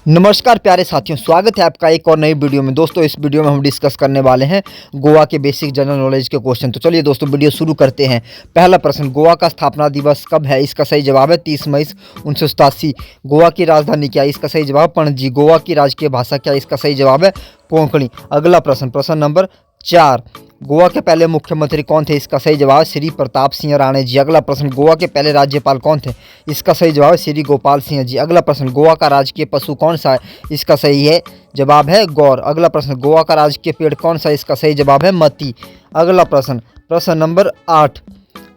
नमस्कार प्यारे साथियों, स्वागत है आपका एक और नई वीडियो में। दोस्तों इस वीडियो में हम डिस्कस करने वाले हैं गोवा के बेसिक जनरल नॉलेज के क्वेश्चन। तो चलिए दोस्तों वीडियो शुरू करते हैं। पहला प्रश्न, गोवा का स्थापना दिवस कब है? इसका सही जवाब है 30 मई 1987। गोवा की राजधानी क्या है? इसका सही जवाब पणजी। गोवा की राजकीय भाषा क्या है? इसका सही जवाब है कोंकणी। अगला प्रश्न, प्रश्न नंबर 4, गोवा के पहले मुख्यमंत्री कौन थे? इसका सही जवाब श्री प्रताप सिंह राणे जी। अगला प्रश्न, गोवा के पहले राज्यपाल कौन थे? इसका सही जवाब है श्री गोपाल सिंह जी। अगला प्रश्न, गोवा का राजकीय पशु कौन सा है? इसका सही है जवाब है गौर। अगला प्रश्न, गोवा का राजकीय पेड़ कौन सा है? इसका सही जवाब है मती। अगला प्रश्न, प्रश्न नंबर 8,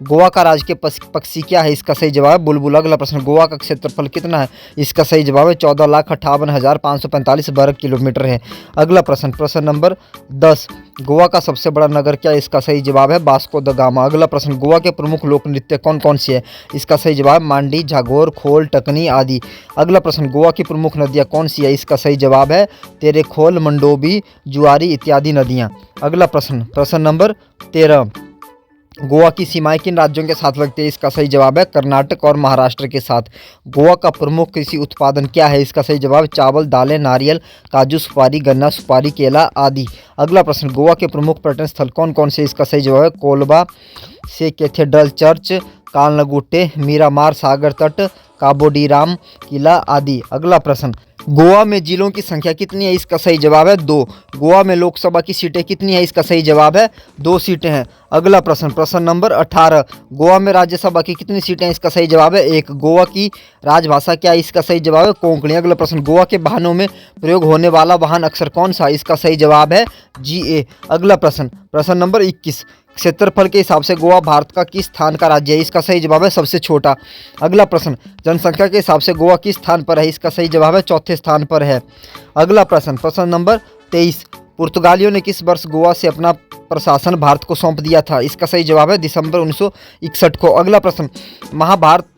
गोवा का राजकीय पक्षी क्या है? इसका सही जवाब है बुलबुल। अगला प्रश्न, गोवा का क्षेत्रफल कितना है? इसका सही जवाब है 14,58,545 वर्ग किलोमीटर है। अगला प्रश्न, प्रश्न नंबर 10, गोवा का सबसे बड़ा नगर क्या है? इसका सही जवाब है वास्को द गामा। अगला प्रश्न, गोवा के प्रमुख लोक नृत्य कौन कौन से है? इसका सही जवाब मांडी, झागोर, खोल, टकनी आदि। अगला प्रश्न, गोवा की प्रमुख नदियाँ कौन सी है? इसका सही जवाब है तेरेखोल, मंडोवी, जुआरी इत्यादि नदियाँ। अगला प्रश्न, प्रश्न नंबर 13, गोवा की सीमाएं किन राज्यों के साथ लगती है? इसका सही जवाब है कर्नाटक और महाराष्ट्र के साथ। गोवा का प्रमुख कृषि उत्पादन क्या है? इसका सही जवाब चावल, दालें, नारियल, काजू, सुपारी, गन्ना, सुपारी, केला आदि। अगला प्रश्न, गोवा के प्रमुख पर्यटन स्थल कौन कौन से? इसका सही जवाब है कोलबा से कैथेड्रल चर्च, कालनगुट्टे, मीरामार सागर तट, काबोडीराम किला आदि। अगला प्रश्न, गोवा में जिलों की संख्या कितनी है? इसका सही जवाब है 2। गोवा में लोकसभा की सीटें कितनी है? इसका सही जवाब है 2 सीटें हैं। अगला प्रश्न, प्रश्न नंबर 18, गोवा में राज्यसभा की कितनी सीटें हैं? इसका सही जवाब है 1। गोवा की राजभाषा क्या है? इसका सही जवाब है कोंकणी। अगला प्रश्न, गोवा के वाहनों में प्रयोग होने वाला वाहन अक्षर कौन सा? इसका सही जवाब है GA। अगला प्रश्न, प्रश्न नंबर 21, क्षेत्रफल के हिसाब से गोवा भारत का किस स्थान का राज्य है? इसका सही जवाब है सबसे छोटा। अगला प्रश्न, जनसंख्या के हिसाब से गोवा किस स्थान पर है? इसका सही जवाब है चौथे स्थान पर है। अगला प्रश्न, प्रश्न नंबर 23, पुर्तगालियों ने किस वर्ष गोवा से अपना प्रशासन भारत को सौंप दिया था? इसका सही जवाब है दिसंबर 1961 को। अगला प्रश्न, महाभारत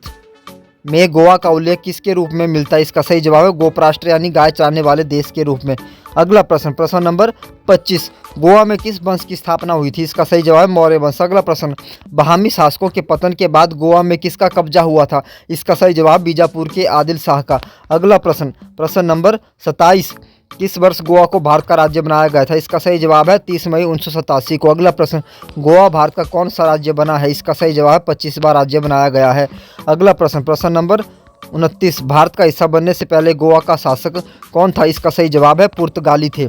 में गोवा का उल्लेख किसके रूप में मिलता है? इसका सही जवाब है गोपराष्ट्र यानी गाय चराने वाले देश के रूप में। अगला प्रश्न, प्रश्न नंबर 25, गोवा में किस वंश की स्थापना हुई थी? इसका सही जवाब है मौर्य वंश। अगला प्रश्न, बहामी शासकों के पतन के बाद गोवा में किसका कब्जा हुआ था? इसका सही जवाब बीजापुर के आदिल शाह का। अगला प्रश्न, प्रश्न नंबर 27, किस वर्ष गोवा को भारत का राज्य बनाया गया था? इसका सही जवाब है 30 मई 1987 को। अगला प्रश्न, गोवा भारत का कौन सा राज्य बना है? इसका सही जवाब है 25वां राज्य बनाया गया है। अगला प्रश्न, प्रश्न नंबर 29, भारत का हिस्सा बनने से पहले गोवा का शासक कौन था? इसका सही जवाब है पुर्तगाली थे।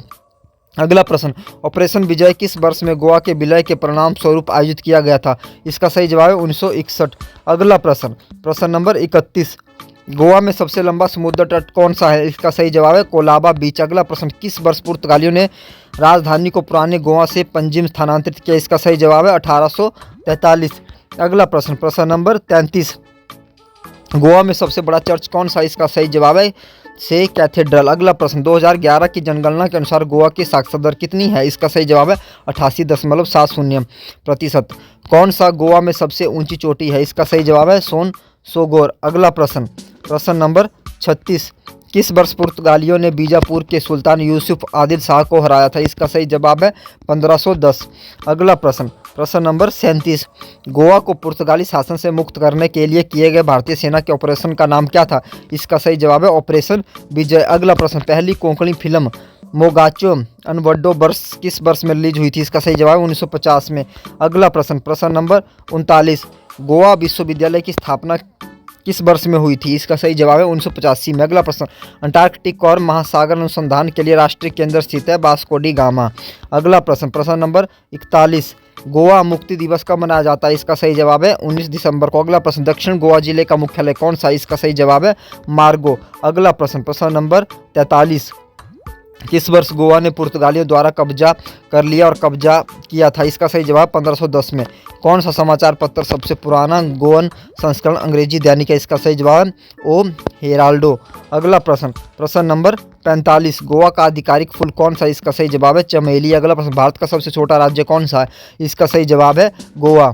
अगला प्रश्न, ऑपरेशन विजय किस वर्ष में गोवा के विलय के परिणाम स्वरूप आयोजित किया गया था? इसका सही जवाब है 1961। अगला प्रश्न, प्रश्न नंबर 31, गोवा में सबसे लंबा समुद्र तट कौन सा है? इसका सही जवाब है कोलाबा बीच। अगला प्रश्न, किस वर्ष पुर्तगालियों ने राजधानी को पुराने गोवा से पंजिम स्थानांतरित किया? इसका सही जवाब है 1843। अगला प्रश्न, प्रश्न नंबर 33, गोवा में सबसे बड़ा चर्च कौन सा? इसका सही जवाब है से कैथेड्रल। अगला प्रश्न, 2011 की जनगणना के अनुसार गोवा की साक्षरता दर कितनी है? इसका सही जवाब है 88.70%। कौन सा गोवा में सबसे ऊंची चोटी है? इसका सही जवाब है सोन सोगोर। अगला प्रश्न, प्रश्न नंबर 36, किस वर्ष पुर्तगालियों ने बीजापुर के सुल्तान यूसुफ आदिल शाह को हराया था? इसका सही जवाब है 1510। अगला प्रश्न, प्रश्न नंबर 37, गोवा को पुर्तगाली शासन से मुक्त करने के लिए किए गए भारतीय सेना के ऑपरेशन का नाम क्या था? इसका सही जवाब है ऑपरेशन विजय। अगला प्रश्न, पहली कोंकणी फिल्म मोगाचो अनवड्डो किस वर्ष में रिलीज हुई थी? इसका सही जवाब 1950 में। अगला प्रश्न, प्रश्न नंबर 39, गोवा विश्वविद्यालय की स्थापना किस वर्ष में हुई थी? इसका सही जवाब है 1985 में। अगला प्रश्न, अंटार्कटिक और महासागर अनुसंधान के लिए राष्ट्रीय केंद्र स्थित है वास्को डी गामा। अगला प्रश्न, प्रश्न नंबर 41, गोवा मुक्ति दिवस कब मनाया जाता है? इसका सही जवाब है 19 दिसंबर को। अगला प्रश्न, दक्षिण गोवा जिले का मुख्यालय कौन सा? इसका सही जवाब है मार्गो। अगला प्रश्न, प्रश्न नंबर 43, किस वर्ष गोवा ने पुर्तगालियों द्वारा कब्जा कर लिया और कब्जा किया था? इसका सही जवाब 1510 में। कौन सा समाचार पत्र सबसे पुराना गोवन संस्करण अंग्रेजी दैनिक है? इसका सही जवाब ओ हेराल्डो। अगला प्रश्न, प्रश्न नंबर 45, गोवा का आधिकारिक फूल कौन सा? इसका सही जवाब है चमेली। अगला प्रश्न, भारत का सबसे छोटा राज्य कौन सा है? इसका सही जवाब है गोवा।